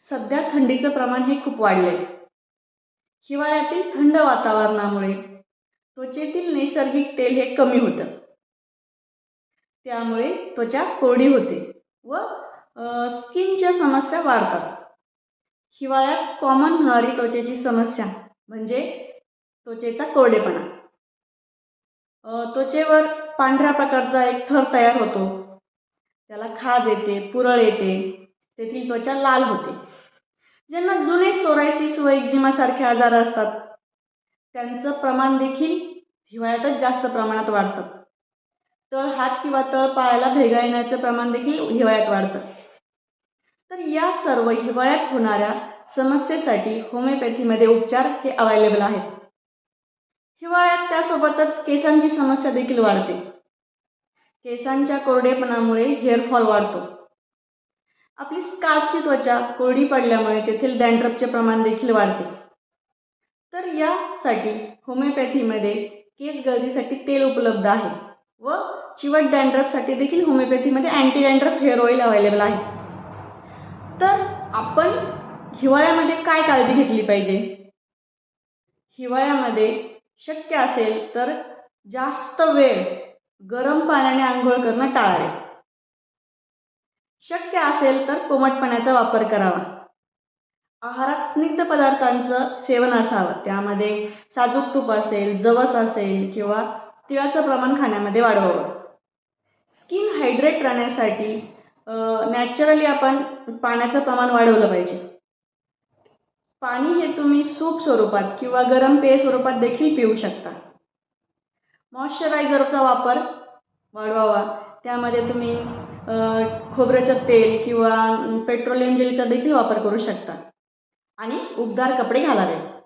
सध्या थंडीचं प्रमाण हे खूप वाढले आहे. हिवाळ्यातील थंड वातावरणामुळे त्वचेतील नैसर्गिक तेल हे कमी होतं. त्यामुळे त्वचा कोरडी होते व स्किनच्या समस्या वाढतात. हिवाळ्यात कॉमन होणारी त्वचेची समस्या म्हणजे त्वचेचा कोरडेपणा. त्वचेवर पांढऱ्या प्रकारचा एक थर तयार होतो. त्याला खाज येते, पुरळ येते, तेथील त्वचा लाल होते. ज्यांना जुने सोरायसिस व एक्झिमा सारखे आजार असतात त्यांचं प्रमाण देखील हिवाळ्यातच जास्त प्रमाणात वाढतं. तळहात किंवा तळपायाला भेगा येण्याचं प्रमाण देखील हिवाळ्यात वाढतं. तर या सर्व हिवाळ्यात होणाऱ्या समस्येसाठी होमिओपॅथीमध्ये उपचार हे अवेलेबल आहेत. हिवाळ्यात त्यासोबतच केसांची समस्या देखील वाढते. केसांच्या कोरडेपणामुळे हेअरफॉल वाढतो. आपली स्काल्पची त्वचा कोरडी पडल्यामुळे तेथील डॅन्ड्रफचे प्रमाण देखील वाढते. तर यासाठी होमिओपॅथीमध्ये केस गळतीसाठी तेल उपलब्ध आहे व चिवट डॅन्ड्रफसाठी देखील होमिओपॅथीमध्ये anti dandruff hair oil available आहे. तर आपण हिवाळ्यामध्ये काय काळजी घेतली पाहिजे? हिवाळ्यामध्ये शक्य असेल तर जास्त वेळ गरम पाण्याने आंघोळ करणं टाळावे. शक्य असेल तर कोमट पाण्याचा वापर करावा. आहारात स्निग्ध पदार्थांचं सेवन असावं. त्यामध्ये साजूक तूप असेल, जवस असेल किंवा तिळाचं प्रमाण खाण्यामध्ये वाढवावं. स्किन हायड्रेट राहण्यासाठी नॅचरली आपण पाण्याचं प्रमाण वाढवलं पाहिजे. पाणी हे तुम्ही सूप स्वरूपात किंवा गरम पेय स्वरूपात देखील पिऊ शकता. मॉइश्चरायझरचा वापर वाढवावा. त्यामध्ये तुम्ही खोबऱ्याचं तेल किंवा पेट्रोलियम जेलचा देखील वापर करू शकता आणि उबदार कपडे घालावेत.